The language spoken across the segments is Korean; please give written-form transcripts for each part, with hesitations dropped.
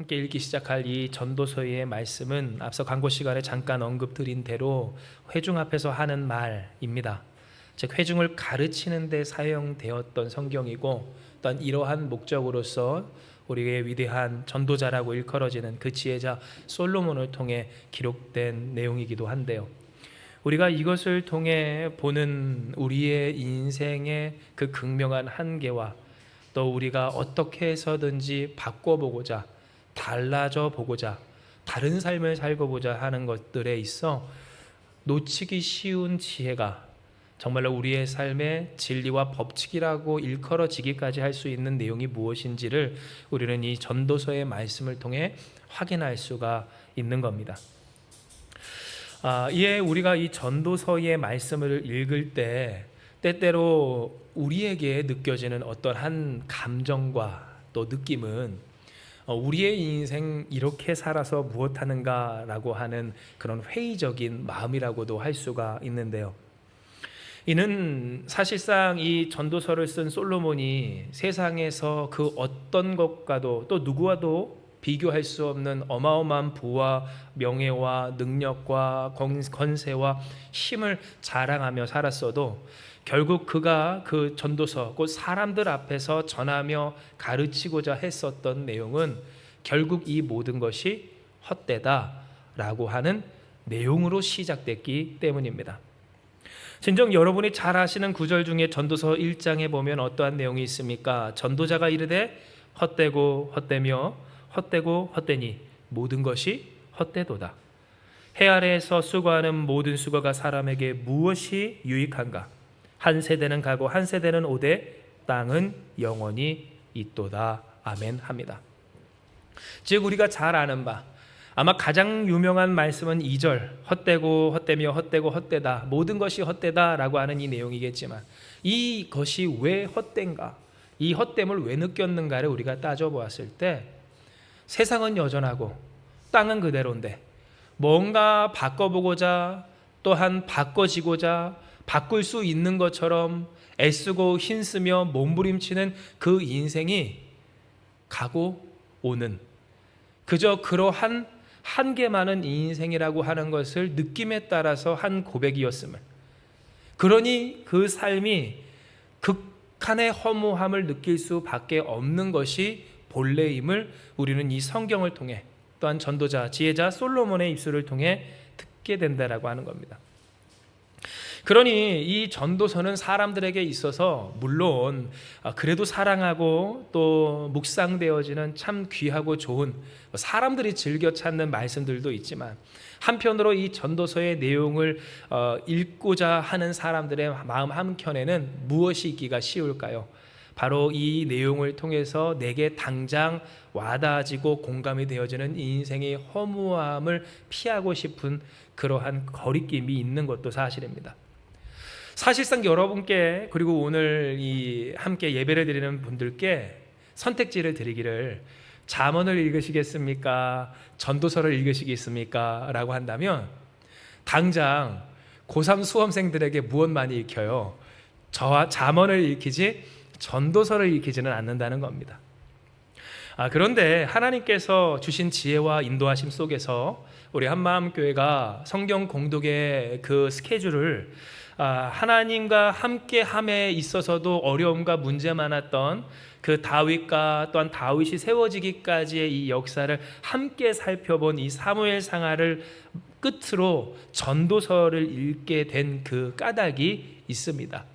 함께 읽기 시작할 이 전도서의 말씀은 앞서 광고 시간에 잠깐 언급드린 대로 회중 앞에서 하는 말입니다. 즉 회중을 가르치는 데 사용되었던 성경이고, 또한 이러한 목적으로서 우리의 위대한 전도자라고 일컬어지는 그 지혜자 솔로몬을 통해 기록된 내용이기도 한데요. 우리가 이것을 통해 보는 우리의 인생의 그 극명한 한계와 또 우리가 어떻게 해서든지 바꿔보고자, 달라져 보고자, 다른 삶을 살고 보자 하는 것들에 있어 놓치기 쉬운 지혜가 정말로 우리의 삶의 진리와 법칙이라고 일컬어지기까지 할 수 있는 내용이 무엇인지를 우리는 이 전도서의 말씀을 통해 확인할 수가 있는 겁니다. 이에 우리가 이 전도서의 말씀을 읽을 때 때때로 우리에게 느껴지는 어떠한 감정과 또 느낌은 우리의 인생 이렇게 살아서 무엇하는가라고 하는 그런 회의적인 마음이라고도 할 수가 있는데요. 이는 사실상 이 전도서를 쓴 솔로몬이 세상에서 그 어떤 것과도 또 누구와도 비교할 수 없는 어마어마한 부와 명예와 능력과 권세와 힘을 자랑하며 살았어도 결국 그가 그 전도서, 곧 사람들 앞에서 전하며 가르치고자 했었던 내용은 결국 이 모든 것이 헛되다라고 하는 내용으로 시작됐기 때문입니다. 진정 여러분이 잘 아시는 구절 중에 전도서 1장에 보면 어떠한 내용이 있습니까? 전도자가 이르되 헛되고 헛되며 헛되고 헛되니 모든 것이 헛되도다. 해 아래에서 수고하는 모든 수고가 사람에게 무엇이 유익한가? 한 세대는 가고 한 세대는 오되 땅은 영원히 있도다. 아멘 합니다. 즉 우리가 잘 아는 바, 아마 가장 유명한 말씀은 2절, 헛되고 헛되며 헛되고 헛되다, 모든 것이 헛되다라고 하는 이 내용이겠지만, 이것이 왜 헛된가, 이 헛됨을 왜 느꼈는가를 우리가 따져보았을 때 세상은 여전하고 땅은 그대로인데 뭔가 바꿔보고자, 또한 바꿔지고자, 바꿀 수 있는 것처럼 애쓰고 힘쓰며 몸부림치는 그 인생이 가고 오는, 그저 그러한 한계 많은 인생이라고 하는 것을 느낌에 따라서 한 고백이었음을, 그러니 그 삶이 극한의 허무함을 느낄 수밖에 없는 것이 본래임을 우리는 이 성경을 통해, 또한 전도자, 지혜자 솔로몬의 입술을 통해 듣게 된다라고 하는 겁니다. 그러니 이 전도서는 사람들에게 있어서 물론 그래도 사랑하고 또 묵상되어지는 참 귀하고 좋은, 사람들이 즐겨 찾는 말씀들도 있지만, 한편으로 이 전도서의 내용을 읽고자 하는 사람들의 마음 한켠에는 무엇이 있기가 쉬울까요? 바로 이 내용을 통해서 내게 당장 와닿아지고 공감이 되어지는 인생의 허무함을 피하고 싶은 그러한 거리낌이 있는 것도 사실입니다. 사실상 여러분께, 그리고 오늘 이 함께 예배를 드리는 분들께 선택지를 드리기를, 잠언을 읽으시겠습니까? 전도서를 읽으시겠습니까? 라고 한다면 당장 고3 수험생들에게 무엇 많이 읽혀요? 저와 잠언을 읽히지 전도서를 읽히지는 않는다는 겁니다. 그런데 하나님께서 주신 지혜와 인도하심 속에서 우리 한마음교회가 성경 공독의 그 스케줄을 하나님과 함께함에 있어서도 어려움과 문제 많았던 그 다윗과 또한 다윗이 세워지기까지의 이 역사를 함께 살펴본 이 사무엘상하를 끝으로 전도서를 읽게 된 그 까닭이 있습니다.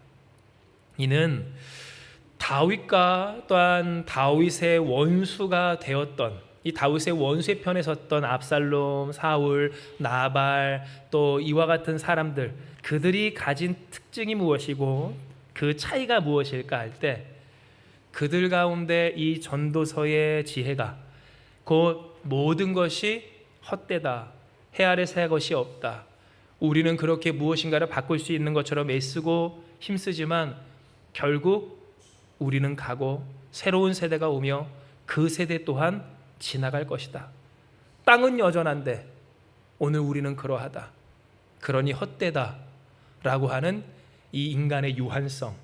이는 다윗과 또한 다윗의 원수가 되었던, 이 다윗의 원수의 편에 섰던 압살롬, 사울, 나발, 또 이와 같은 사람들, 그들이 가진 특징이 무엇이고 그 차이가 무엇일까 할 때, 그들 가운데 이 전도서의 지혜가 곧 모든 것이 헛되다, 해 아래 새 것이 없다, 우리는 그렇게 무엇인가를 바꿀 수 있는 것처럼 애쓰고 힘쓰지만 결국 우리는 가고 새로운 세대가 오며 그 세대 또한 지나갈 것이다. 땅은 여전한데 오늘 우리는 그러하다, 그러니 헛되다 라고 하는 이 인간의 유한성,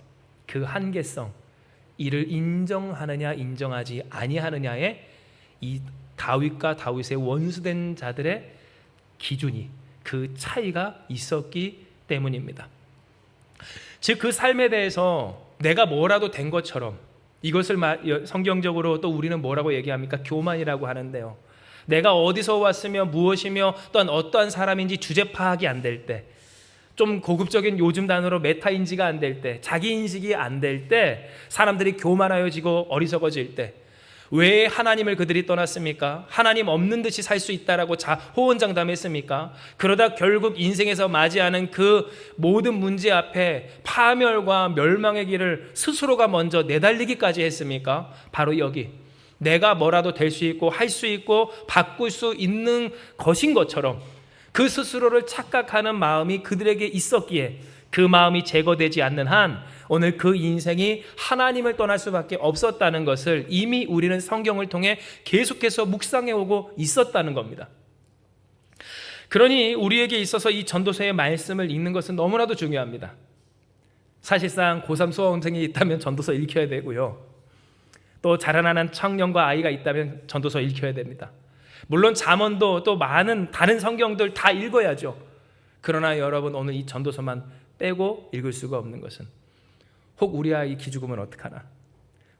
그 한계성, 이를 인정하느냐 인정하지 아니하느냐의 이 다윗과 다윗의 원수된 자들의 기준이, 그 차이가 있었기 때문입니다. 즉 그 삶에 대해서 내가 뭐라도 된 것처럼, 이것을 성경적으로 또 우리는 뭐라고 얘기합니까? 교만이라고 하는데요. 내가 어디서 왔으며 무엇이며 또한 어떠한 사람인지 주제 파악이 안 될 때, 좀 고급적인 요즘 단어로 메타인지가 안 될 때, 자기 인식이 안 될 때, 사람들이 교만하여지고 어리석어질 때, 왜 하나님을 그들이 떠났습니까? 하나님 없는 듯이 살 수 있다라고 호언장담했습니까? 그러다 결국 인생에서 맞이하는 그 모든 문제 앞에 파멸과 멸망의 길을 스스로가 먼저 내달리기까지 했습니까? 바로 여기, 내가 뭐라도 될 수 있고 할 수 있고 바꿀 수 있는 것인 것처럼 그 스스로를 착각하는 마음이 그들에게 있었기에, 그 마음이 제거되지 않는 한 오늘 그 인생이 하나님을 떠날 수밖에 없었다는 것을 이미 우리는 성경을 통해 계속해서 묵상해 오고 있었다는 겁니다. 그러니 우리에게 있어서 이 전도서의 말씀을 읽는 것은 너무나도 중요합니다. 사실상 고3 수험생이 있다면 전도서 읽혀야 되고요, 또 자라나는 청년과 아이가 있다면 전도서 읽혀야 됩니다. 물론 잠언도 또 많은 다른 성경들 다 읽어야죠. 그러나 여러분, 오늘 이 전도서만 빼고 읽을 수가 없는 것은, 혹 우리 아이 기죽으면 어떡하나,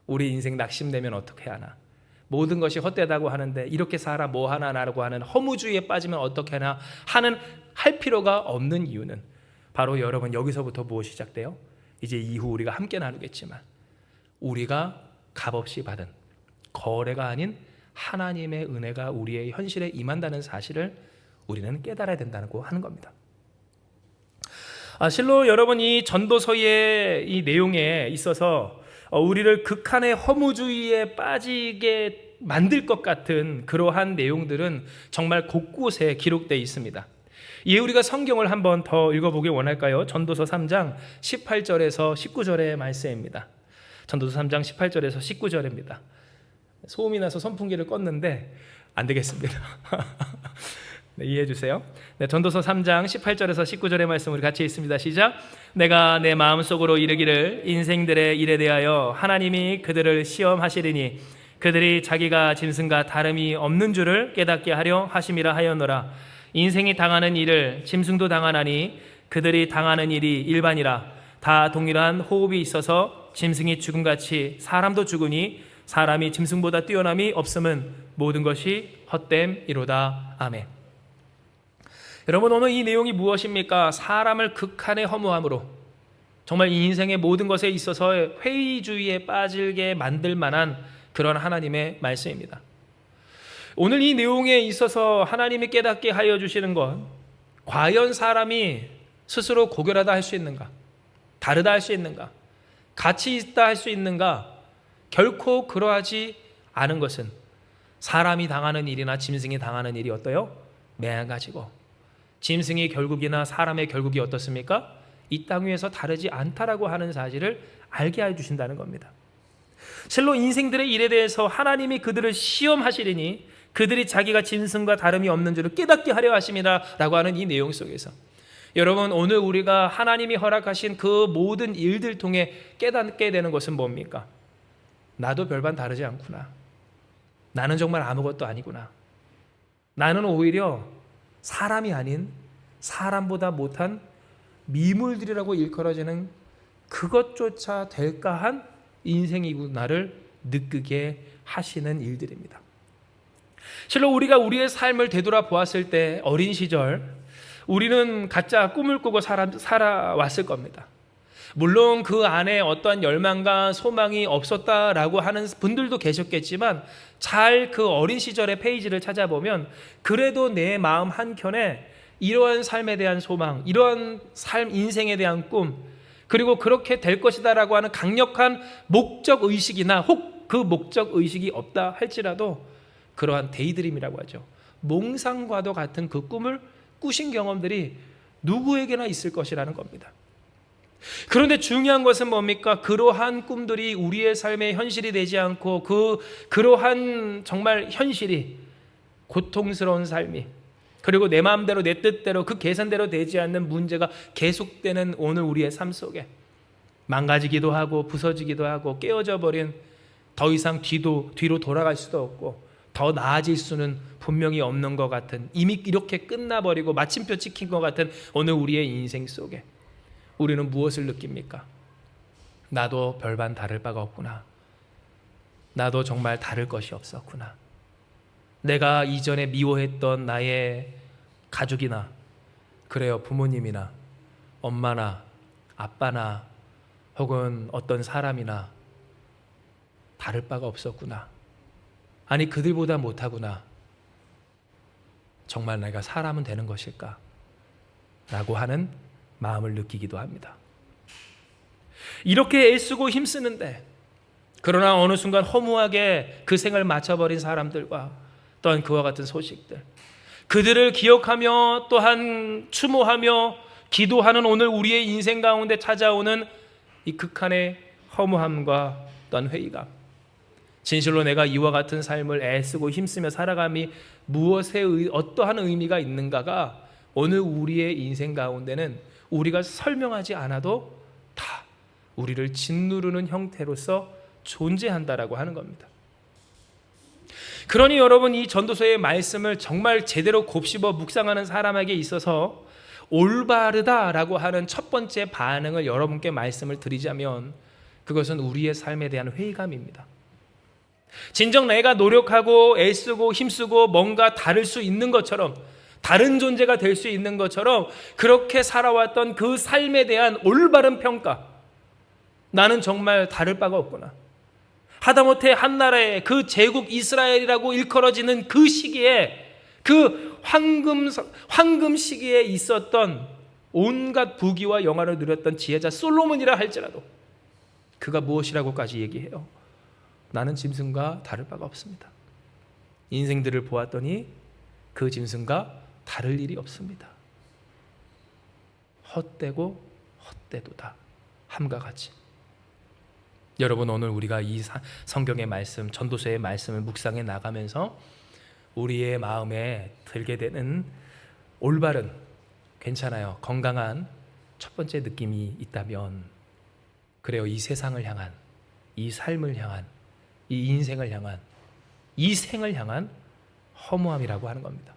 우리 인생 낙심되면 어떻게 하나, 모든 것이 헛되다고 하는데 이렇게 살아 뭐 하나라고 하는 허무주의에 빠지면 어떻게 하나 하는, 할 필요가 없는 이유는 바로 여러분, 여기서부터 무엇이 시작돼요? 이제 이후 우리가 함께 나누겠지만, 우리가 값없이 받은 거래가 아닌 하나님의 은혜가 우리의 현실에 임한다는 사실을 우리는 깨달아야 된다고 하는 겁니다. 실로 여러분, 이 전도서의 이 내용에 있어서 우리를 극한의 허무주의에 빠지게 만들 것 같은 그러한 내용들은 정말 곳곳에 기록되어 있습니다. 이에 우리가 성경을 한번 더 읽어보길 원할까요? 전도서 3장 18절에서 19절의 말씀입니다. 전도서 3장 18절에서 19절입니다. 소음이 나서 선풍기를 껐는데 안 되겠습니다. 네, 이해해 주세요. 네, 전도서 3장 18절에서 19절의 말씀 우리 같이 읽습니다. 시작. 내가 내 마음속으로 이르기를 인생들의 일에 대하여 하나님이 그들을 시험하시리니 그들이 자기가 짐승과 다름이 없는 줄을 깨닫게 하려 하심이라 하였노라. 인생이 당하는 일을 짐승도 당하나니 그들이 당하는 일이 일반이라. 다 동일한 호흡이 있어서 짐승이 죽음같이 사람도 죽으니 사람이 짐승보다 뛰어남이 없음은 모든 것이 헛됨이로다. 아멘. 여러분, 오늘 이 내용이 무엇입니까? 사람을 극한의 허무함으로, 정말 이 인생의 모든 것에 있어서 회의주의에 빠지게 만들 만한 그런 하나님의 말씀입니다. 오늘 이 내용에 있어서 하나님이 깨닫게 하여 주시는 것, 과연 사람이 스스로 고결하다 할 수 있는가? 다르다 할 수 있는가? 가치 있다 할 수 있는가? 결코 그러하지 않은 것은 사람이 당하는 일이나 짐승이 당하는 일이 어때요? 매한가지고, 짐승의 결국이나 사람의 결국이 어떻습니까? 이 땅 위에서 다르지 않다라고 하는 사실을 알게 해주신다는 겁니다. 실로 인생들의 일에 대해서 하나님이 그들을 시험하시리니 그들이 자기가 짐승과 다름이 없는 줄을 깨닫게 하려 하심이라고 하는 이 내용 속에서, 여러분, 오늘 우리가 하나님이 허락하신 그 모든 일들 통해 깨닫게 되는 것은 뭡니까? 나도 별반 다르지 않구나. 나는 정말 아무것도 아니구나. 나는 오히려 사람이 아닌 사람보다 못한 미물들이라고 일컬어지는 그것조차 될까 한 인생이구나를 느끼게 하시는 일들입니다. 실로 우리가 우리의 삶을 되돌아보았을 때 어린 시절 우리는 각자 꿈을 꾸고 살아왔을 겁니다. 물론 그 안에 어떠한 열망과 소망이 없었다라고 하는 분들도 계셨겠지만, 잘 그 어린 시절의 페이지를 찾아보면 그래도 내 마음 한켠에 이러한 삶에 대한 소망, 이러한 삶, 인생에 대한 꿈, 그리고 그렇게 될 것이다라고 하는 강력한 목적 의식이나 혹 그 목적 의식이 없다 할지라도 그러한 데이드림이라고 하죠. 몽상과도 같은 그 꿈을 꾸신 경험들이 누구에게나 있을 것이라는 겁니다. 그런데 중요한 것은 뭡니까? 그러한 꿈들이 우리의 삶의 현실이 되지 않고 그러한 정말 현실이 고통스러운 삶이, 그리고 내 마음대로 내 뜻대로 그 계산대로 되지 않는 문제가 계속되는 오늘 우리의 삶 속에 망가지기도 하고 부서지기도 하고 깨어져 버린, 더 이상 뒤로 돌아갈 수도 없고 더 나아질 수는 분명히 없는 것 같은, 이미 이렇게 끝나버리고 마침표 찍힌 것 같은 오늘 우리의 인생 속에 우리는 무엇을 느낍니까? 나도 별반 다를 바가 없구나. 나도 정말 다를 것이 없었구나. 내가 이전에 미워했던 나의 가족이나, 그래요, 부모님이나 엄마나 아빠나 혹은 어떤 사람이나 다를 바가 없었구나. 아니, 그들보다 못하구나. 정말 내가 사람은 되는 것일까? 라고 하는 마음을 느끼기도 합니다. 이렇게 애쓰고 힘쓰는데, 그러나 어느 순간 허무하게 그 생을 마쳐버린 사람들과 또한 그와 같은 소식들, 그들을 기억하며 또한 추모하며 기도하는 오늘 우리의 인생 가운데 찾아오는 이 극한의 허무함과 또한 회의감, 진실로 내가 이와 같은 삶을 애쓰고 힘쓰며 살아감이 무엇에 어떠한 의미가 있는가가 오늘 우리의 인생 가운데는 우리가 설명하지 않아도 다 우리를 짓누르는 형태로서 존재한다라고 하는 겁니다. 그러니 여러분, 이 전도서의 말씀을 정말 제대로 곱씹어 묵상하는 사람에게 있어서 올바르다라고 하는 첫 번째 반응을 여러분께 말씀을 드리자면, 그것은 우리의 삶에 대한 회의감입니다. 진정 내가 노력하고 애쓰고 힘쓰고 뭔가 다를 수 있는 것처럼, 다른 존재가 될 수 있는 것처럼 그렇게 살아왔던 그 삶에 대한 올바른 평가, 나는 정말 다를 바가 없구나. 하다못해 한나라의 그 제국 이스라엘이라고 일컬어지는 그 시기에, 그 황금 시기에 있었던 온갖 부귀와 영화를 누렸던 지혜자 솔로몬이라 할지라도 그가 무엇이라고까지 얘기해요? 나는 짐승과 다를 바가 없습니다. 인생들을 보았더니 그 짐승과 다를 일이 없습니다. 헛되고 헛되도다, 함과 같이. 여러분, 오늘 우리가 이 성경의 말씀, 전도서의 말씀을 묵상해 나가면서 우리의 마음에 들게 되는 올바른, 괜찮아요, 건강한 첫 번째 느낌이 있다면, 그래요, 이 세상을 향한, 이 삶을 향한, 이 인생을 향한, 이 생을 향한 허무함이라고 하는 겁니다.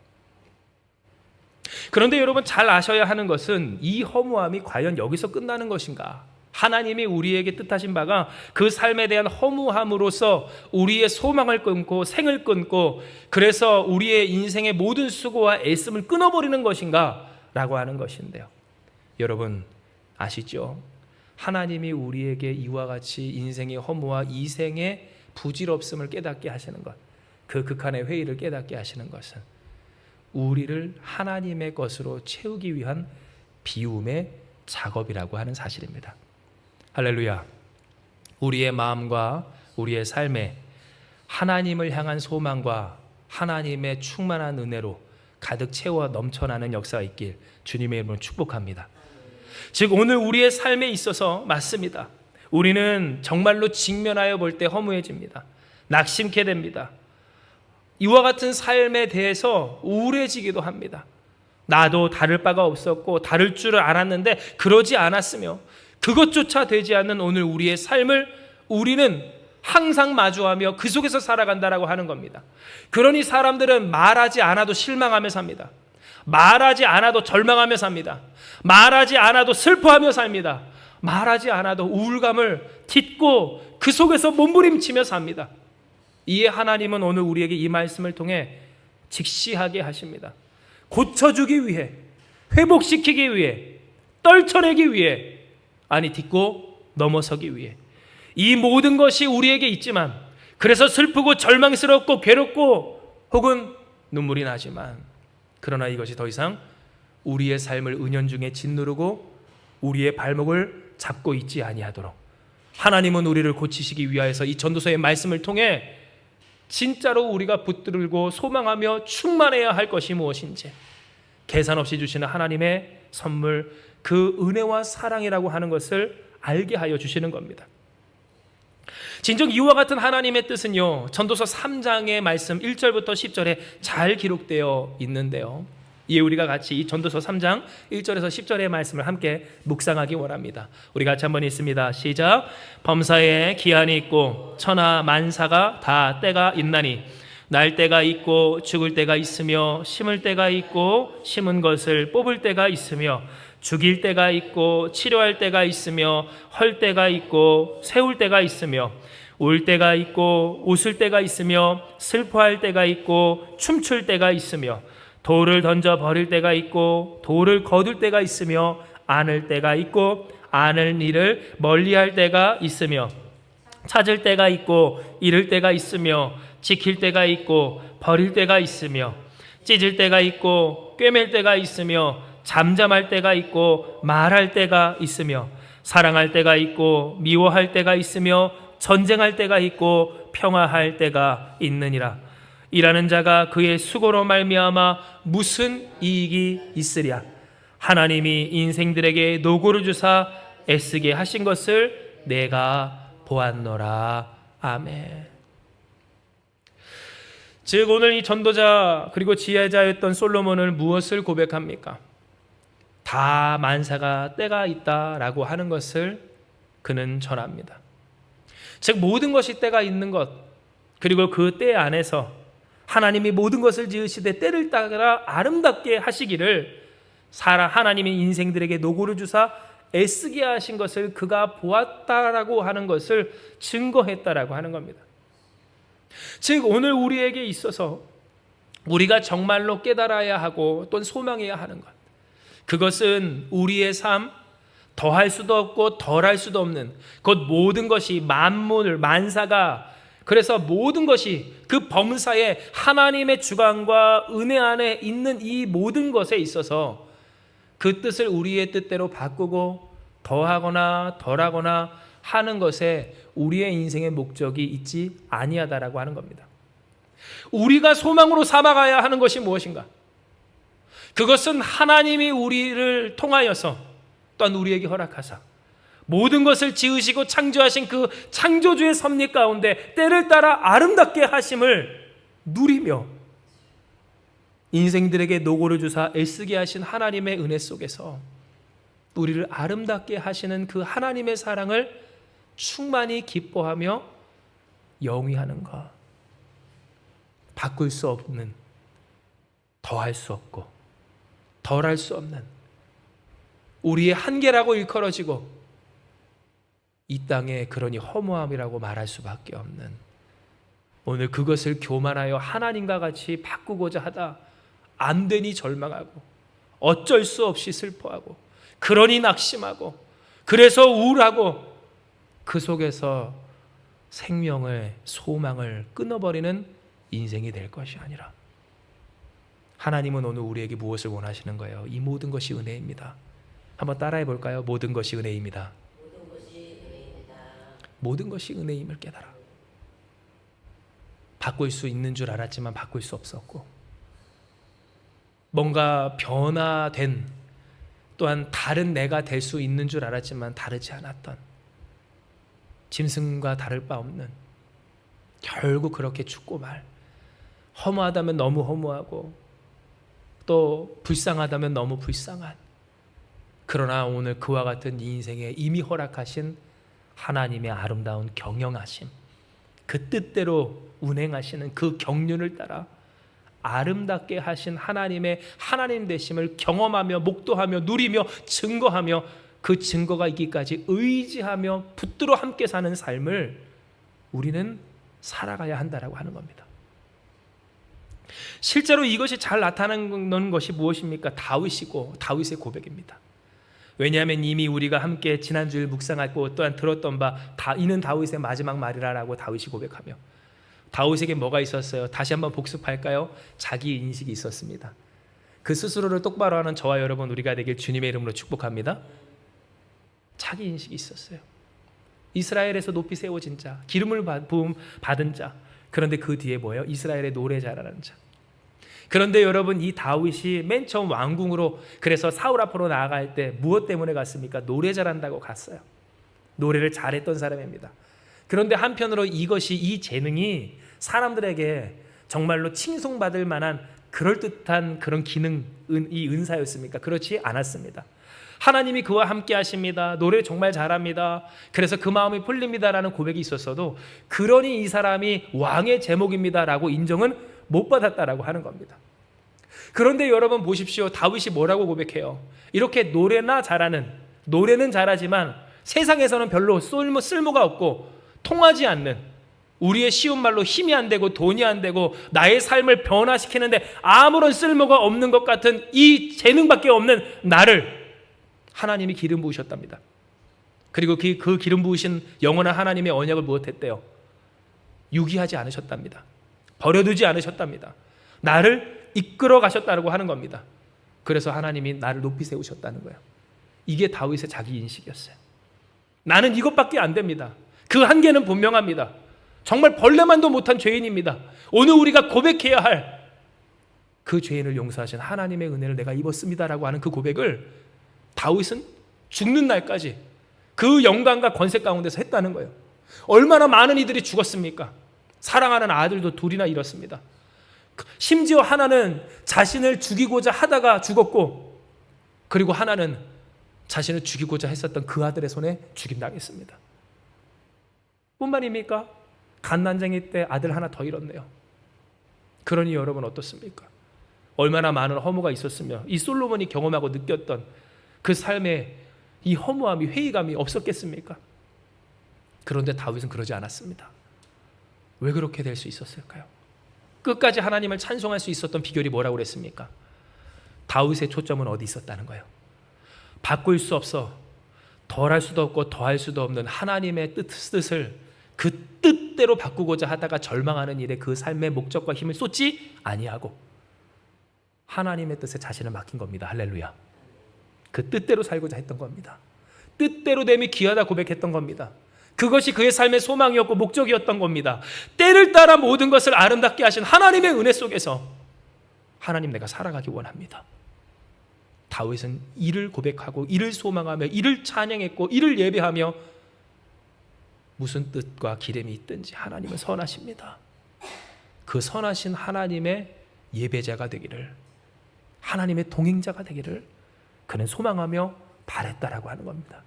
그런데 여러분, 잘 아셔야 하는 것은 이 허무함이 과연 여기서 끝나는 것인가? 하나님이 우리에게 뜻하신 바가 그 삶에 대한 허무함으로써 우리의 소망을 끊고 생을 끊고, 그래서 우리의 인생의 모든 수고와 애씀을 끊어버리는 것인가? 라고 하는 것인데요, 여러분 아시죠? 하나님이 우리에게 이와 같이 인생의 허무와 이생의 부질없음을 깨닫게 하시는 것, 그 극한의 회의를 깨닫게 하시는 것은 우리를 하나님의 것으로 채우기 위한 비움의 작업이라고 하는 사실입니다. 할렐루야. 우리의 마음과 우리의 삶에 하나님을 향한 소망과 하나님의 충만한 은혜로 가득 채워 넘쳐나는 역사가 있길 주님의 이름으로 축복합니다. 즉, 오늘 우리의 삶에 있어서 맞습니다, 우리는 정말로 직면하여 볼 때 허무해집니다. 낙심케 됩니다. 이와 같은 삶에 대해서 우울해지기도 합니다. 나도 다를 바가 없었고 다를 줄을 알았는데 그러지 않았으며, 그것조차 되지 않는 오늘 우리의 삶을 우리는 항상 마주하며 그 속에서 살아간다라고 하는 겁니다. 그러니 사람들은 말하지 않아도 실망하며 삽니다. 말하지 않아도 절망하며 삽니다. 말하지 않아도 슬퍼하며 삽니다. 말하지 않아도 우울감을 딛고 그 속에서 몸부림치며 삽니다. 이에 하나님은 오늘 우리에게 이 말씀을 통해 직시하게 하십니다. 고쳐주기 위해, 회복시키기 위해, 떨쳐내기 위해, 아니 딛고 넘어서기 위해, 이 모든 것이 우리에게 있지만, 그래서 슬프고 절망스럽고 괴롭고 혹은 눈물이 나지만, 그러나 이것이 더 이상 우리의 삶을 은연중에 짓누르고 우리의 발목을 잡고 있지 아니하도록 하나님은 우리를 고치시기 위하여서 이 전도서의 말씀을 통해 진짜로 우리가 붙들고 소망하며 충만해야 할 것이 무엇인지, 계산 없이 주시는 하나님의 선물, 그 은혜와 사랑이라고 하는 것을 알게 하여 주시는 겁니다. 진정 이와 같은 하나님의 뜻은요, 전도서 3장의 말씀 1절부터 10절에 잘 기록되어 있는데요, 이에 우리가 같이 이 전도서 3장 1절에서 10절의 말씀을 함께 묵상하기 원합니다. 우리 같이 한번 읽습니다. 시작. 범사에 기한이 있고 천하 만사가 다 때가 있나니 날 때가 있고 죽을 때가 있으며 심을 때가 있고 심은 것을 뽑을 때가 있으며 죽일 때가 있고 치료할 때가 있으며 헐 때가 있고 세울 때가 있으며 울 때가 있고 웃을 때가 있으며 슬퍼할 때가 있고 춤출 때가 있으며 돌을 던져 버릴 때가 있고 돌을 거둘 때가 있으며 안을 때가 있고 안을 일을 멀리할 때가 있으며 찾을 때가 있고 잃을 때가 있으며 지킬 때가 있고 버릴 때가 있으며 찢을 때가 있고 꿰맬 때가 있으며 잠잠할 때가 있고 말할 때가 있으며 사랑할 때가 있고 미워할 때가 있으며 전쟁할 때가 있고 평화할 때가 있느니라. 일하는 자가 그의 수고로 말미암아 무슨 이익이 있으랴. 하나님이 인생들에게 노고를 주사 애쓰게 하신 것을 내가 보았노라. 아멘. 즉 오늘 이 전도자 그리고 지혜자였던 솔로몬을 무엇을 고백합니까? 다 만사가 때가 있다라고 하는 것을 그는 전합니다. 즉 모든 것이 때가 있는 것, 그리고 그 때 안에서 하나님이 모든 것을 지으시되 때를 따라 아름답게 하시기를 하나님이 인생들에게 노고를 주사 애쓰게 하신 것을 그가 보았다라고 하는 것을 증거했다라고 하는 겁니다. 즉 오늘 우리에게 있어서 우리가 정말로 깨달아야 하고 또는 소망해야 하는 것, 그것은 우리의 삶, 더할 수도 없고 덜할 수도 없는 곧 모든 것이 만물, 만사가, 그래서 모든 것이 그 범사에 하나님의 주관과 은혜 안에 있는 이 모든 것에 있어서 그 뜻을 우리의 뜻대로 바꾸고 더하거나 덜하거나 하는 것에 우리의 인생의 목적이 있지 아니하다라고 하는 겁니다. 우리가 소망으로 삼아가야 하는 것이 무엇인가? 그것은 하나님이 우리를 통하여서 또한 우리에게 허락하사 모든 것을 지으시고 창조하신 그 창조주의 섭리 가운데 때를 따라 아름답게 하심을 누리며 인생들에게 노고를 주사 애쓰게 하신 하나님의 은혜 속에서 우리를 아름답게 하시는 그 하나님의 사랑을 충만히 기뻐하며 영위하는 것, 바꿀 수 없는, 더할 수 없고 덜할 수 없는 우리의 한계라고 일컬어지고 이 땅에 그러니 허무함이라고 말할 수밖에 없는, 오늘 그것을 교만하여 하나님과 같이 바꾸고자 하다 안 되니 절망하고 어쩔 수 없이 슬퍼하고 그러니 낙심하고 그래서 우울하고 그 속에서 생명을, 소망을 끊어버리는 인생이 될 것이 아니라 하나님은 오늘 우리에게 무엇을 원하시는 거예요? 이 모든 것이 은혜입니다. 한번 따라해 볼까요? 모든 것이 은혜입니다. 모든 것이 은혜임을 깨달아. 바꿀 수 있는 줄 알았지만 바꿀 수 없었고, 뭔가 변화된 또한 다른 내가 될 수 있는 줄 알았지만 다르지 않았던, 짐승과 다를 바 없는, 결국 그렇게 죽고 말, 허무하다면 너무 허무하고 또 불쌍하다면 너무 불쌍한, 그러나 오늘 그와 같은 인생에 이미 허락하신 하나님의 아름다운 경영하심, 그 뜻대로 운행하시는 그 경륜을 따라 아름답게 하신 하나님의 하나님 되심을 경험하며 목도하며 누리며 증거하며 그 증거가 있기까지 의지하며 붙들어 함께 사는 삶을 우리는 살아가야 한다라고 하는 겁니다. 실제로 이것이 잘 나타나는 것이 무엇입니까? 다윗이고 다윗의 고백입니다. 왜냐하면 이미 우리가 함께 지난주일 묵상하고 또한 들었던 바 이는 다윗의 마지막 말이라고 다윗이 고백하며, 다윗에게 뭐가 있었어요? 다시 한번 복습할까요? 자기 인식이 있었습니다. 그 스스로를 똑바로 하는 저와 여러분 우리가 되길 주님의 이름으로 축복합니다. 자기 인식이 있었어요. 이스라엘에서 높이 세워진 자, 기름을 부음 받은 자, 그런데 그 뒤에 뭐예요? 이스라엘의 노래자라는 자. 그런데 여러분, 이 다윗이 맨 처음 왕궁으로, 그래서 사울 앞으로 나아갈 때 무엇 때문에 갔습니까? 노래 잘한다고 갔어요. 노래를 잘했던 사람입니다. 그런데 한편으로 이 재능이 사람들에게 정말로 칭송받을 만한 그럴듯한 그런 기능, 이 은사였습니까? 그렇지 않았습니다. 하나님이 그와 함께 하십니다. 노래 정말 잘합니다. 그래서 그 마음이 풀립니다라는 고백이 있었어도 그러니 이 사람이 왕의 제목입니다라고 인정은 못 받았다라고 하는 겁니다. 그런데 여러분 보십시오. 다윗이 뭐라고 고백해요? 이렇게 노래는 잘하지만 세상에서는 별로 쓸모가 없고 통하지 않는, 우리의 쉬운 말로 힘이 안 되고 돈이 안 되고 나의 삶을 변화시키는데 아무런 쓸모가 없는 것 같은 이 재능밖에 없는 나를 하나님이 기름 부으셨답니다. 그리고 그 기름 부으신 영원한 하나님의 언약을 무엇했대요? 유기하지 않으셨답니다. 버려두지 않으셨답니다. 나를 이끌어 가셨다고 하는 겁니다. 그래서 하나님이 나를 높이 세우셨다는 거예요. 이게 다윗의 자기 인식이었어요. 나는 이것밖에 안 됩니다. 그 한계는 분명합니다. 정말 벌레만도 못한 죄인입니다. 오늘 우리가 고백해야 할 그 죄인을 용서하신 하나님의 은혜를 내가 입었습니다라고 하는 그 고백을 다윗은 죽는 날까지 그 영광과 권세 가운데서 했다는 거예요. 얼마나 많은 이들이 죽었습니까? 사랑하는 아들도 둘이나 잃었습니다. 심지어 하나는 자신을 죽이고자 하다가 죽었고, 그리고 하나는 자신을 죽이고자 했었던 그 아들의 손에 죽임당했습니다. 뿐만입니까? 갓난쟁이 때 아들 하나 더 잃었네요. 그러니 여러분 어떻습니까? 얼마나 많은 허무가 있었으며 이 솔로몬이 경험하고 느꼈던 그 삶에 이 허무함이, 회의감이 없었겠습니까? 그런데 다윗은 그러지 않았습니다. 왜 그렇게 될 수 있었을까요? 끝까지 하나님을 찬송할 수 있었던 비결이 뭐라고 그랬습니까? 다윗의 초점은 어디 있었다는 거예요? 바꿀 수 없어, 덜할 수도 없고 더할 수도 없는 하나님의 뜻을 그 뜻대로 바꾸고자 하다가 절망하는 일에 그 삶의 목적과 힘을 쏟지 아니하고 하나님의 뜻에 자신을 맡긴 겁니다. 할렐루야. 그 뜻대로 살고자 했던 겁니다. 뜻대로 됨이 귀하다 고백했던 겁니다. 그것이 그의 삶의 소망이었고 목적이었던 겁니다. 때를 따라 모든 것을 아름답게 하신 하나님의 은혜 속에서 하나님, 내가 살아가기 원합니다. 다윗은 이를 고백하고 이를 소망하며 이를 찬양했고 이를 예배하며 무슨 뜻과 기름이 있든지 하나님은 선하십니다. 그 선하신 하나님의 예배자가 되기를, 하나님의 동행자가 되기를 그는 소망하며 바랬다라고 하는 겁니다.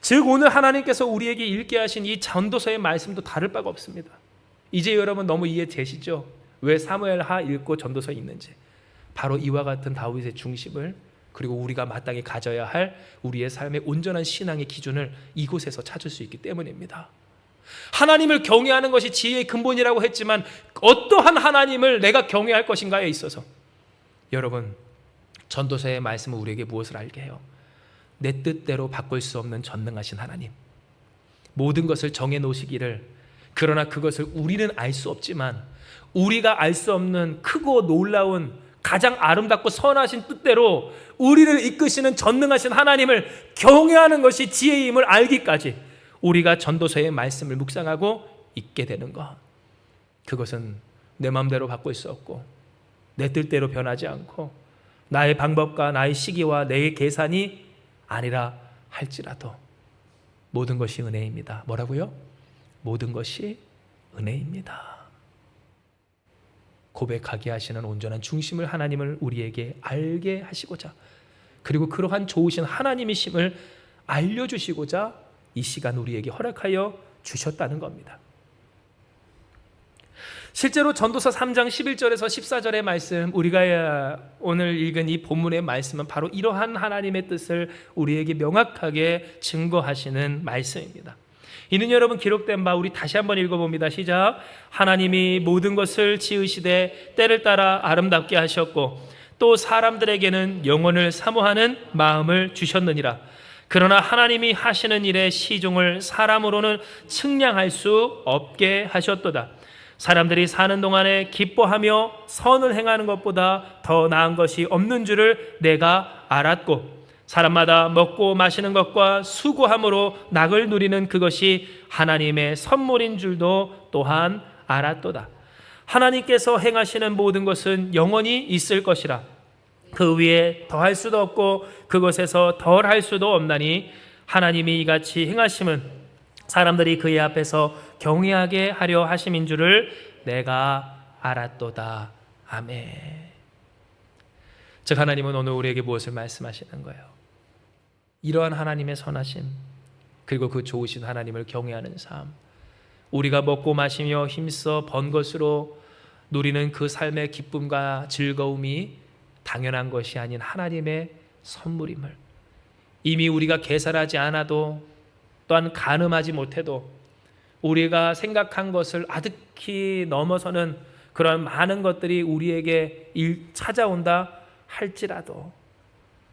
즉 오늘 하나님께서 우리에게 읽게 하신 이 전도서의 말씀도 다를 바가 없습니다. 이제 여러분 너무 이해되시죠? 왜 사무엘하 읽고 전도서에 있는지. 바로 이와 같은 다윗의 중심을, 그리고 우리가 마땅히 가져야 할 우리의 삶의 온전한 신앙의 기준을 이곳에서 찾을 수 있기 때문입니다. 하나님을 경외하는 것이 지혜의 근본이라고 했지만 어떠한 하나님을 내가 경외할 것인가에 있어서 여러분, 전도서의 말씀은 우리에게 무엇을 알게 해요? 내 뜻대로 바꿀 수 없는 전능하신 하나님, 모든 것을 정해놓으시기를, 그러나 그것을 우리는 알 수 없지만 우리가 알 수 없는 크고 놀라운 가장 아름답고 선하신 뜻대로 우리를 이끄시는 전능하신 하나님을 경외하는 것이 지혜임을 알기까지 우리가 전도서의 말씀을 묵상하고 있게 되는 것, 그것은 내 마음대로 바꿀 수 없고 내 뜻대로 변하지 않고 나의 방법과 나의 시기와 내 계산이 아니라 할지라도 모든 것이 은혜입니다. 뭐라고요? 모든 것이 은혜입니다. 고백하게 하시는 온전한 중심을 하나님을 우리에게 알게 하시고자, 그리고 그러한 좋으신 하나님이심을 알려주시고자 이 시간 우리에게 허락하여 주셨다는 겁니다. 실제로 전도서 3장 11절에서 14절의 말씀, 우리가 오늘 읽은 이 본문의 말씀은 바로 이러한 하나님의 뜻을 우리에게 명확하게 증거하시는 말씀입니다. 이는 여러분 기록된 바, 우리 다시 한번 읽어봅니다. 시작. 하나님이 모든 것을 지으시되 때를 따라 아름답게 하셨고 또 사람들에게는 영혼을 사모하는 마음을 주셨느니라. 그러나 하나님이 하시는 일의 시종을 사람으로는 측량할 수 없게 하셨도다. 사람들이 사는 동안에 기뻐하며 선을 행하는 것보다 더 나은 것이 없는 줄을 내가 알았고, 사람마다 먹고 마시는 것과 수고함으로 낙을 누리는 그것이 하나님의 선물인 줄도 또한 알았도다. 하나님께서 행하시는 모든 것은 영원히 있을 것이라. 그 위에 더할 수도 없고 그것에서 덜할 수도 없나니 하나님이 이같이 행하심은 사람들이 그의 앞에서 경외하게 하려 하심인 줄을 내가 알았도다. 아멘. 즉 하나님은 오늘 우리에게 무엇을 말씀하시는 거예요? 이러한 하나님의 선하심, 그리고 그 좋으신 하나님을 경외하는 삶, 우리가 먹고 마시며 힘써 번 것으로 누리는 그 삶의 기쁨과 즐거움이 당연한 것이 아닌 하나님의 선물임을, 이미 우리가 계산하지 않아도 또한 가늠하지 못해도 우리가 생각한 것을 아득히 넘어서는 그런 많은 것들이 우리에게 찾아온다 할지라도,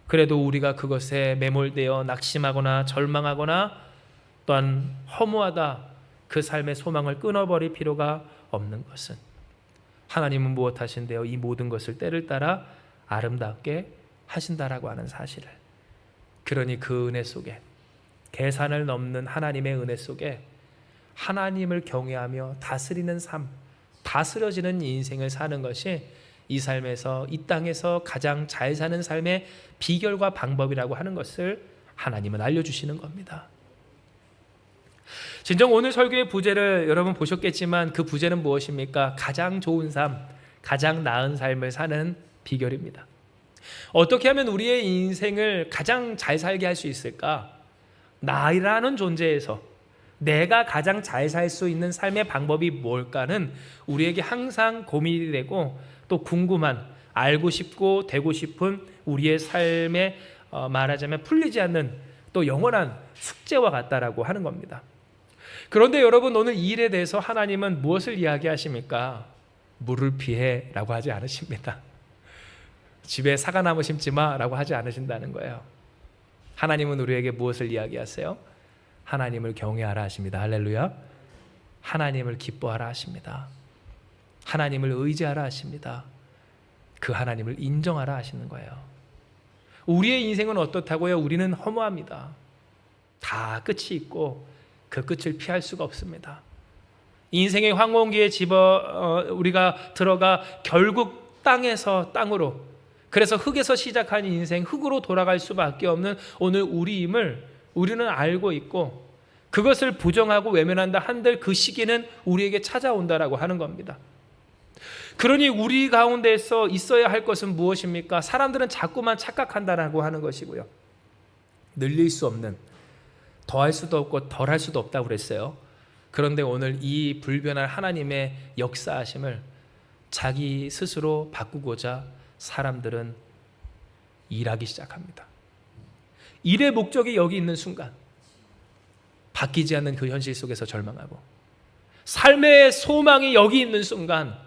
그래도 우리가 그것에 매몰되어 낙심하거나 절망하거나 또한 허무하다 그 삶의 소망을 끊어버릴 필요가 없는 것은, 하나님은 무엇하신대요? 이 모든 것을 때를 따라 아름답게 하신다라고 하는 사실을. 그러니 그 은혜 속에, 계산을 넘는 하나님의 은혜 속에 하나님을 경외하며 다스리는 삶, 다스려지는 인생을 사는 것이 이 삶에서, 이 땅에서 가장 잘 사는 삶의 비결과 방법이라고 하는 것을 하나님은 알려주시는 겁니다. 진정 오늘 설교의 부제를 여러분 보셨겠지만 그 부제는 무엇입니까? 가장 좋은 삶, 가장 나은 삶을 사는 비결입니다. 어떻게 하면 우리의 인생을 가장 잘 살게 할 수 있을까? 나라는 존재에서 내가 가장 잘 살 수 있는 삶의 방법이 뭘까는 우리에게 항상 고민이 되고 또 궁금한, 알고 싶고 되고 싶은 우리의 삶에 말하자면 풀리지 않는 또 영원한 숙제와 같다라고 하는 겁니다. 그런데 여러분, 오늘 이 일에 대해서 하나님은 무엇을 이야기하십니까? 물을 피해 라고 하지 않으십니다. 집에 사과나무 심지 마 라고 하지 않으신다는 거예요. 하나님은 우리에게 무엇을 이야기하세요? 하나님을 경외하라 하십니다. 할렐루야. 하나님을 기뻐하라 하십니다. 하나님을 의지하라 하십니다. 그 하나님을 인정하라 하시는 거예요. 우리의 인생은 어떻다고요? 우리는 허무합니다. 다 끝이 있고 그 끝을 피할 수가 없습니다. 인생의 황혼기에 우리가 들어가 결국 땅에서 땅으로, 그래서 흙에서 시작한 인생, 흙으로 돌아갈 수밖에 없는 오늘 우리임을 우리는 알고 있고, 그것을 부정하고 외면한다 한들 그 시기는 우리에게 찾아온다라고 하는 겁니다. 그러니 우리 가운데서 있어야 할 것은 무엇입니까? 사람들은 자꾸만 착각한다라고 하는 것이고요. 늘릴 수 없는, 더할 수도 없고 덜할 수도 없다고 그랬어요. 그런데 오늘 이 불변할 하나님의 역사하심을 자기 스스로 바꾸고자 사람들은 일하기 시작합니다. 일의 목적이 여기 있는 순간 바뀌지 않는 그 현실 속에서 절망하고, 삶의 소망이 여기 있는 순간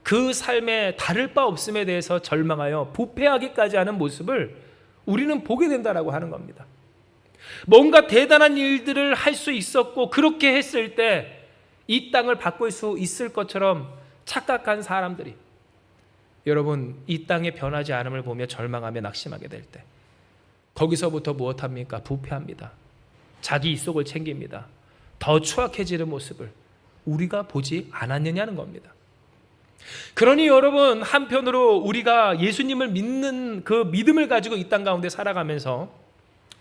그 삶에 다를 바 없음에 대해서 절망하여 부패하기까지 하는 모습을 우리는 보게 된다라고 하는 겁니다. 뭔가 대단한 일들을 할 수 있었고 그렇게 했을 때 이 땅을 바꿀 수 있을 것처럼 착각한 사람들이, 여러분, 이 땅의 변하지 않음을 보며 절망하며 낙심하게 될 때 거기서부터 무엇합니까? 부패합니다. 자기 이속을 챙깁니다. 더 추악해지는 모습을 우리가 보지 않았느냐는 겁니다. 그러니 여러분, 한편으로 우리가 예수님을 믿는 그 믿음을 가지고 이 땅 가운데 살아가면서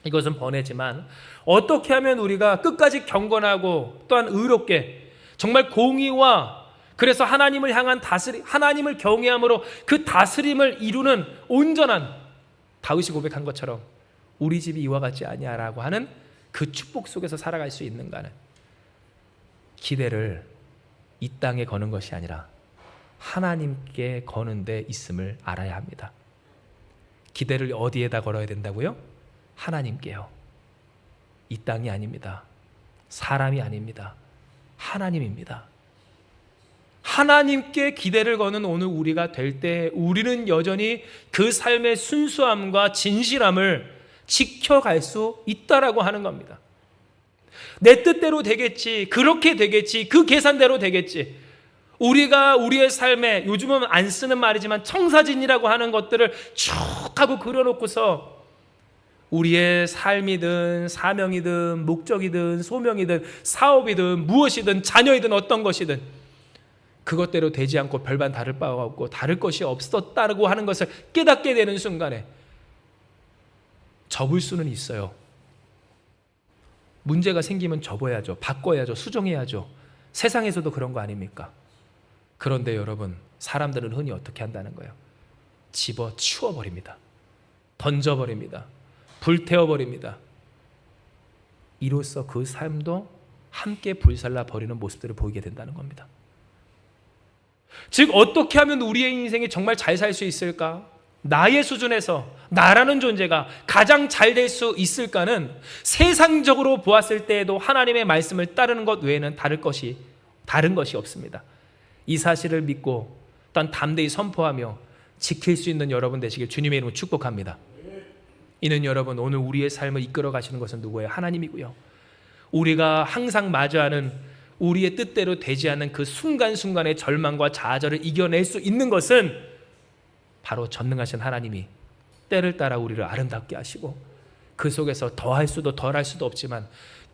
이것은 번외지만 어떻게 하면 우리가 끝까지 경건하고 또한 의롭게 정말 공의와, 그래서 하나님을 향한 하나님을 경외함으로 그 다스림을 이루는 온전한, 다윗이 고백한 것처럼 우리 집이 이와 같지 아니하라고 하는 그 축복 속에서 살아갈 수 있는가는, 기대를 이 땅에 거는 것이 아니라 하나님께 거는 데 있음을 알아야 합니다. 기대를 어디에다 걸어야 된다고요? 하나님께요. 이 땅이 아닙니다. 사람이 아닙니다. 하나님입니다. 하나님께 기대를 거는 오늘 우리가 될 때 우리는 여전히 그 삶의 순수함과 진실함을 지켜갈 수 있다라고 하는 겁니다. 내 뜻대로 되겠지, 그렇게 되겠지, 그 계산대로 되겠지, 우리가 우리의 삶에, 요즘은 안 쓰는 말이지만 청사진이라고 하는 것들을 쭉 하고 그려놓고서 우리의 삶이든 사명이든 목적이든 소명이든 사업이든 무엇이든 자녀이든 어떤 것이든 그것대로 되지 않고 별반 다를 바가 없고 다를 것이 없었다고 하는 것을 깨닫게 되는 순간에 접을 수는 있어요. 문제가 생기면 접어야죠. 바꿔야죠. 수정해야죠. 세상에서도 그런 거 아닙니까? 그런데 여러분, 사람들은 흔히 어떻게 한다는 거예요? 집어치워버립니다. 던져버립니다. 불태워버립니다. 이로써 그 삶도 함께 불살라 버리는 모습들을 보이게 된다는 겁니다. 즉 어떻게 하면 우리의 인생이 정말 잘 살 수 있을까? 나의 수준에서 나라는 존재가 가장 잘 될 수 있을까는 세상적으로 보았을 때에도 하나님의 말씀을 따르는 것 외에는 다른 것이 없습니다. 이 사실을 믿고 또한 담대히 선포하며 지킬 수 있는 여러분 되시길 주님의 이름으로 축복합니다. 이는 여러분, 오늘 우리의 삶을 이끌어 가시는 것은 누구예요? 하나님이고요. 우리가 항상 마주하는 우리의 뜻대로 되지 않는 그 순간순간의 절망과 좌절을 이겨낼 수 있는 것은 바로 전능하신 하나님이 때를 따라 우리를 아름답게 하시고 그 속에서 더할 수도 덜할 수도 없지만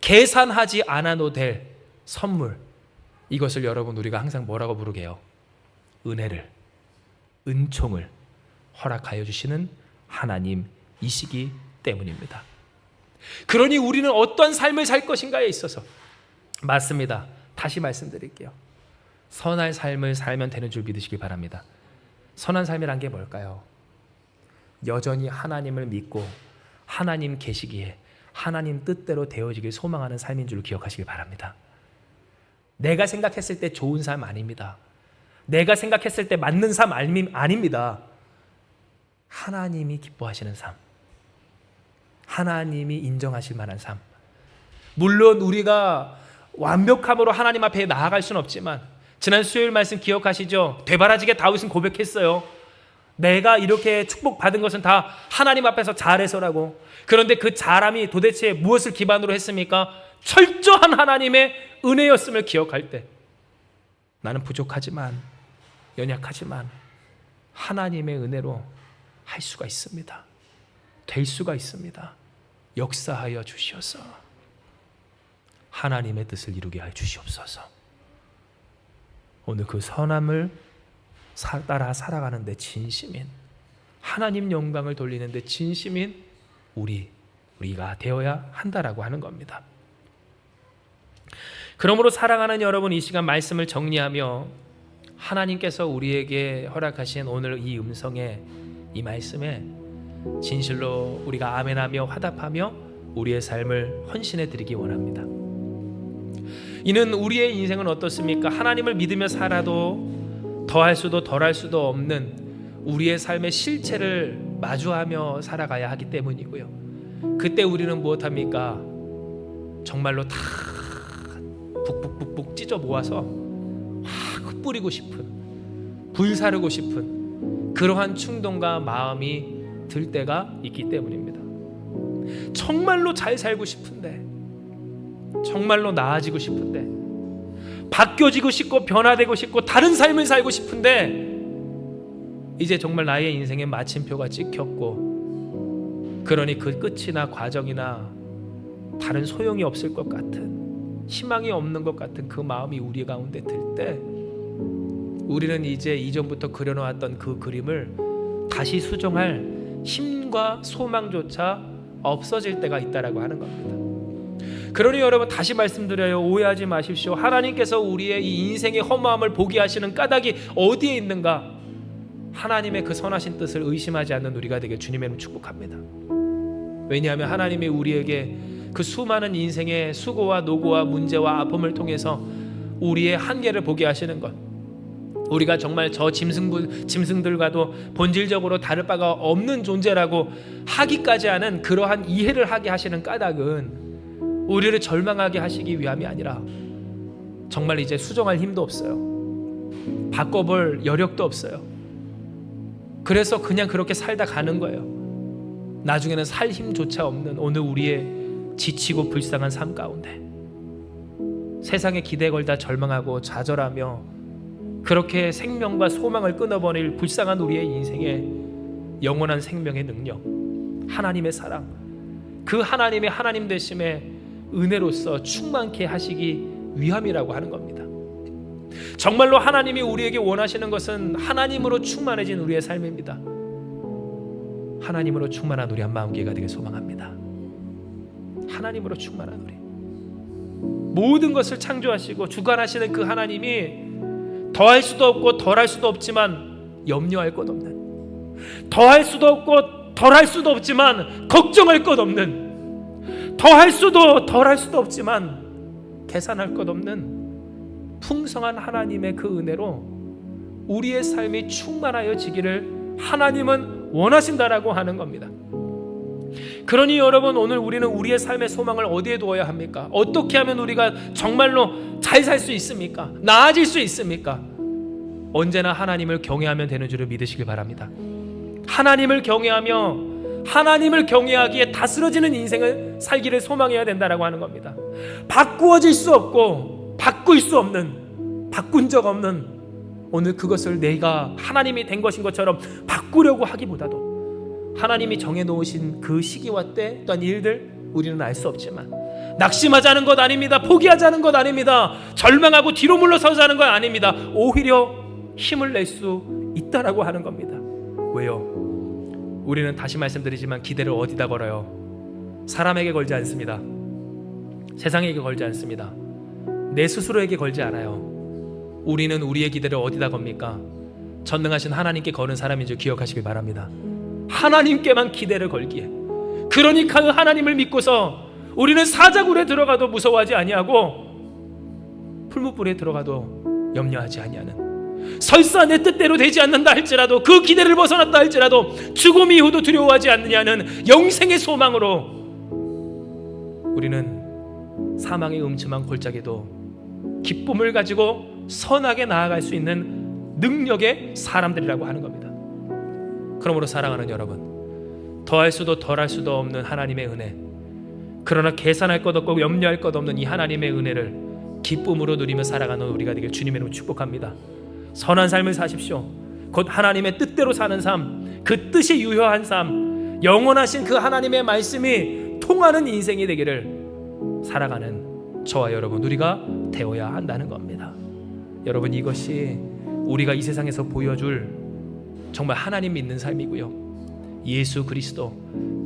계산하지 않아도 될 선물, 이것을 여러분 우리가 항상 뭐라고 부르게요? 은혜를, 은총을 허락하여 주시는 하나님이시기 때문입니다. 그러니 우리는 어떤 삶을 살 것인가에 있어서 맞습니다. 다시 말씀드릴게요. 선한 삶을 살면 되는 줄 믿으시기 바랍니다. 선한 삶이란 게 뭘까요? 여전히 하나님을 믿고 하나님 계시기에 하나님 뜻대로 되어지길 소망하는 삶인 줄 기억하시기 바랍니다. 내가 생각했을 때 좋은 삶 아닙니다. 내가 생각했을 때 맞는 삶 아닙니다. 하나님이 기뻐하시는 삶, 하나님이 인정하실 만한 삶. 물론 우리가 완벽함으로 하나님 앞에 나아갈 수는 없지만 지난 수요일 말씀 기억하시죠? 되바라지게 다윗은 고백했어요. 내가 이렇게 축복받은 것은 다 하나님 앞에서 잘해서라고. 그런데 그 잘함이 도대체 무엇을 기반으로 했습니까? 철저한 하나님의 은혜였음을 기억할 때 나는 부족하지만, 연약하지만 하나님의 은혜로 할 수가 있습니다. 될 수가 있습니다. 역사하여 주시옵소서. 하나님의 뜻을 이루게 하여 주시옵소서. 오늘 그 선함을 따라 살아가는데 진심인, 하나님 영광을 돌리는데 진심인 우리가 되어야 한다라고 하는 겁니다. 그러므로 사랑하는 여러분, 이 시간 말씀을 정리하며 하나님께서 우리에게 허락하신 오늘 이 음성에, 이 말씀에 진실로 우리가 아멘하며 화답하며 우리의 삶을 헌신해 드리기 원합니다. 이는 우리의 인생은 어떻습니까? 하나님을 믿으며 살아도 더할 수도 덜할 수도 없는 우리의 삶의 실체를 마주하며 살아가야 하기 때문이고요. 그때 우리는 무엇합니까? 정말로 다 북북북북 찢어 모아서 확 뿌리고 싶은, 불사르고 싶은 그러한 충동과 마음이 들 때가 있기 때문입니다. 정말로 잘 살고 싶은데, 정말로 나아지고 싶은데, 바뀌어지고 싶고 변화되고 싶고 다른 삶을 살고 싶은데 이제 정말 나의 인생에 마침표가 찍혔고 그러니 그 끝이나 과정이나 다른 소용이 없을 것 같은, 희망이 없는 것 같은 그 마음이 우리 가운데 들 때 우리는 이제 이전부터 그려놓았던 그 그림을 다시 수정할 힘과 소망조차 없어질 때가 있다라고 하는 겁니다. 그러니 여러분, 다시 말씀드려요. 오해하지 마십시오. 하나님께서 우리의 이 인생의 허무함을 보게 하시는 까닭이 어디에 있는가? 하나님의 그 선하신 뜻을 의심하지 않는 우리가 되게 주님의 이름 축복합니다. 왜냐하면 하나님이 우리에게 그 수많은 인생의 수고와 노고와 문제와 아픔을 통해서 우리의 한계를 보게 하시는 것, 우리가 정말 저 짐승들과도 본질적으로 다를 바가 없는 존재라고 하기까지 하는 그러한 이해를 하게 하시는 까닭은 우리를 절망하게 하시기 위함이 아니라 정말 이제 수정할 힘도 없어요. 바꿔볼 여력도 없어요. 그래서 그냥 그렇게 살다 가는 거예요. 나중에는 살 힘조차 없는 오늘 우리의 지치고 불쌍한 삶 가운데 세상에 기대 걸다 절망하고 좌절하며 그렇게 생명과 소망을 끊어버릴 불쌍한 우리의 인생에 영원한 생명의 능력, 하나님의 사랑, 그 하나님의 하나님 되심의 은혜로서 충만케 하시기 위함이라고 하는 겁니다. 정말로 하나님이 우리에게 원하시는 것은 하나님으로 충만해진 우리의 삶입니다. 하나님으로 충만한 우리 한마음교회가 되길 소망합니다. 하나님으로 충만한 우리, 모든 것을 창조하시고 주관하시는 그 하나님이 더할 수도 없고 덜할 수도 없지만 염려할 것 없는, 더할 수도 없고 덜할 수도 없지만 걱정할 것 없는, 더할 수도 덜할 수도 없지만 계산할 것 없는 풍성한 하나님의 그 은혜로 우리의 삶이 충만하여지기를 하나님은 원하신다라고 하는 겁니다. 그러니 여러분, 오늘 우리는 우리의 삶의 소망을 어디에 두어야 합니까? 어떻게 하면 우리가 정말로 잘 살 수 있습니까? 나아질 수 있습니까? 언제나 하나님을 경외하면 되는 줄을 믿으시길 바랍니다. 하나님을 경외하며 하나님을 경외하기에 다스러지는 인생을 살기를 소망해야 된다라고 하는 겁니다. 바꾸어질 수 없고 바꿀 수 없는, 바꾼 적 없는 오늘 그것을 내가 하나님이 된 것인 것처럼 바꾸려고 하기보다도 하나님이 정해놓으신 그 시기와 때 또한 일들 우리는 알 수 없지만 낙심하자는 것 아닙니다. 포기하자는 것 아닙니다. 절망하고 뒤로 물러서자는 것 아닙니다. 오히려 힘을 낼 수 있다라고 하는 겁니다. 왜요? 우리는 다시 말씀드리지만 기대를 어디다 걸어요? 사람에게 걸지 않습니다. 세상에게 걸지 않습니다. 내 스스로에게 걸지 않아요. 우리는 우리의 기대를 어디다 겁니까? 전능하신 하나님께 거는 사람인 줄 기억하시길 바랍니다. 하나님께만 기대를 걸기에, 그러니까 그 하나님을 믿고서 우리는 사자굴에 들어가도 무서워하지 아니하고 풀무불에 들어가도 염려하지 아니하는, 설사 내 뜻대로 되지 않는다 할지라도, 그 기대를 벗어났다 할지라도 죽음 이후도 두려워하지 않느냐는 영생의 소망으로 우리는 사망의 음침한 골짜기도 기쁨을 가지고 선하게 나아갈 수 있는 능력의 사람들이라고 하는 겁니다. 그러므로 사랑하는 여러분, 더할 수도 덜할 수도 없는 하나님의 은혜, 그러나 계산할 것 없고 염려할 것 없는 이 하나님의 은혜를 기쁨으로 누리며 살아가는 우리가 되길 주님의 이름으로 축복합니다. 선한 삶을 사십시오. 곧 하나님의 뜻대로 사는 삶, 그 뜻이 유효한 삶, 영원하신 그 하나님의 말씀이 통하는 인생이 되기를 살아가는 저와 여러분 우리가 되어야 한다는 겁니다. 여러분, 이것이 우리가 이 세상에서 보여줄 정말 하나님 믿는 삶이고요, 예수 그리스도,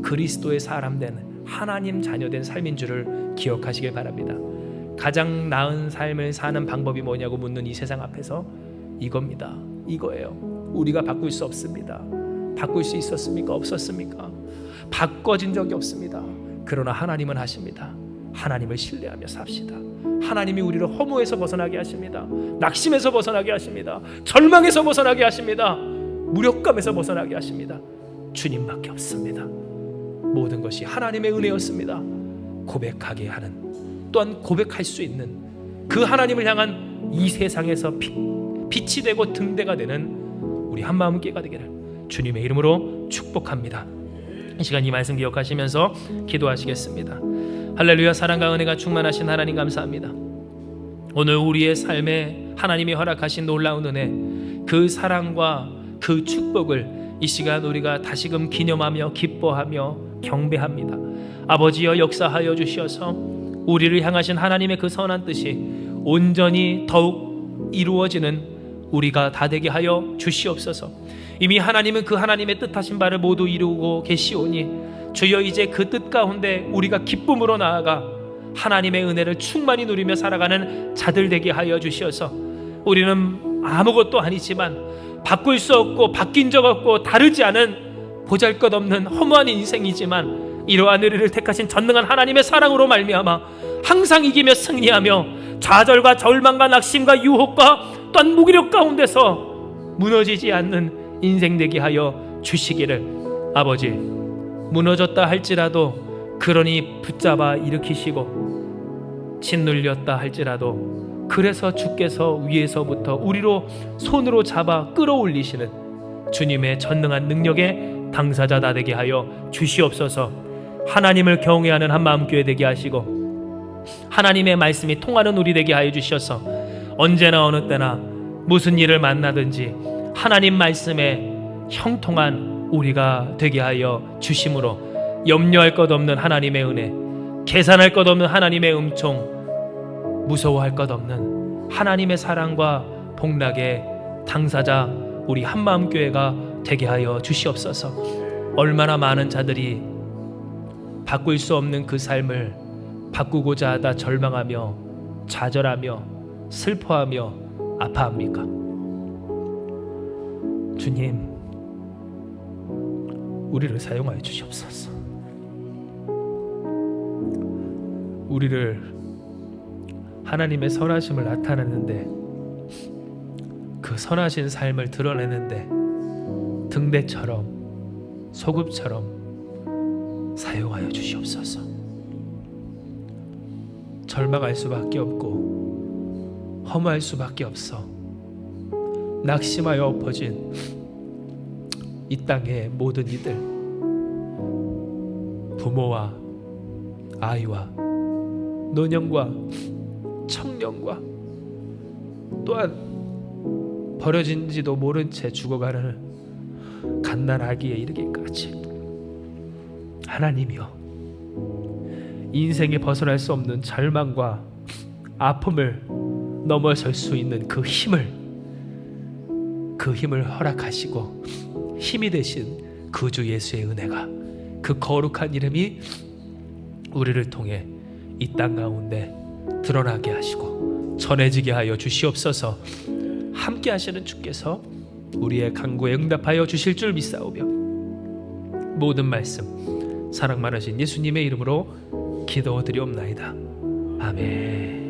그리스도의 사람 된 하나님 자녀된 삶인 줄을 기억하시길 바랍니다. 가장 나은 삶을 사는 방법이 뭐냐고 묻는 이 세상 앞에서 이겁니다. 이거예요. 우리가 바꿀 수 없습니다. 바꿀 수 있었습니까? 없었습니까? 바꿔진 적이 없습니다. 그러나 하나님은 하십니다. 하나님을 신뢰하며 삽시다. 하나님이 우리를 허무에서 벗어나게 하십니다. 낙심에서 벗어나게 하십니다. 절망에서 벗어나게 하십니다. 무력감에서 벗어나게 하십니다. 주님밖에 없습니다. 모든 것이 하나님의 은혜였습니다. 고백하게 하는, 또한 고백할 수 있는 그 하나님을 향한 이 세상에서 빛이 되고 등대가 되는 우리 한마음 교회가 되기를 주님의 이름으로 축복합니다. 이 시간 이 말씀 기억하시면서 기도하시겠습니다. 할렐루야. 사랑과 은혜가 충만하신 하나님 감사합니다. 오늘 우리의 삶에 하나님이 허락하신 놀라운 은혜, 그 사랑과 그 축복을 이 시간 우리가 다시금 기념하며 기뻐하며 경배합니다. 아버지여, 역사하여 주시어서 우리를 향하신 하나님의 그 선한 뜻이 온전히 더욱 이루어지는 우리가 다 되게 하여 주시옵소서. 이미 하나님은 그 하나님의 뜻하신 바를 모두 이루고 계시오니 주여, 이제 그 뜻 가운데 우리가 기쁨으로 나아가 하나님의 은혜를 충만히 누리며 살아가는 자들 되게 하여 주시어서 우리는 아무것도 아니지만 바꿀 수 없고 바뀐 적 없고 다르지 않은 보잘것없는 허무한 인생이지만 이러한 의리를 택하신 전능한 하나님의 사랑으로 말미암아 항상 이기며 승리하며 좌절과 절망과 낙심과 유혹과 또한 무기력 가운데서 무너지지 않는 인생 되게 하여 주시기를, 아버지, 무너졌다 할지라도 그러니 붙잡아 일으키시고 짓눌렸다 할지라도 그래서 주께서 위에서부터 우리로 손으로 잡아 끌어올리시는 주님의 전능한 능력의 당사자 다 되게 하여 주시옵소서. 하나님을 경외하는 한마음 교회 되게 하시고 하나님의 말씀이 통하는 우리 되게 하여 주셔서 언제나 어느 때나 무슨 일을 만나든지 하나님 말씀에 형통한 우리가 되게 하여 주심으로 염려할 것 없는 하나님의 은혜, 계산할 것 없는 하나님의 은총, 무서워할 것 없는 하나님의 사랑과 복락의 당사자 우리 한마음교회가 되게 하여 주시옵소서. 얼마나 많은 자들이 바꿀 수 없는 그 삶을 바꾸고자 하다 절망하며 좌절하며 슬퍼하며 아파합니까? 주님, 우리를 사용하여 주시옵소서. 우리를 하나님의 선하심을 나타내는데, 그 선하신 삶을 드러내는데 등대처럼 소금처럼 사용하여 주시옵소서. 절망할 수밖에 없고 허무할 수밖에 없어 낙심하여 엎어진 이 땅의 모든 이들, 부모와 아이와 노년과 청년과 또한 버려진지도 모른 채 죽어가는 갓난아기에 이르기까지, 하나님이여, 인생에 벗어날 수 없는 절망과 아픔을 넘어설 수 있는 그 힘을 허락하시고 힘이 되신 그 주 예수의 은혜가, 그 거룩한 이름이 우리를 통해 이 땅 가운데 드러나게 하시고 전해지게 하여 주시옵소서. 함께 하시는 주께서 우리의 간구에 응답하여 주실 줄 믿사오며, 모든 말씀 사랑 많으신 예수님의 이름으로 기도드리옵나이다. 아멘.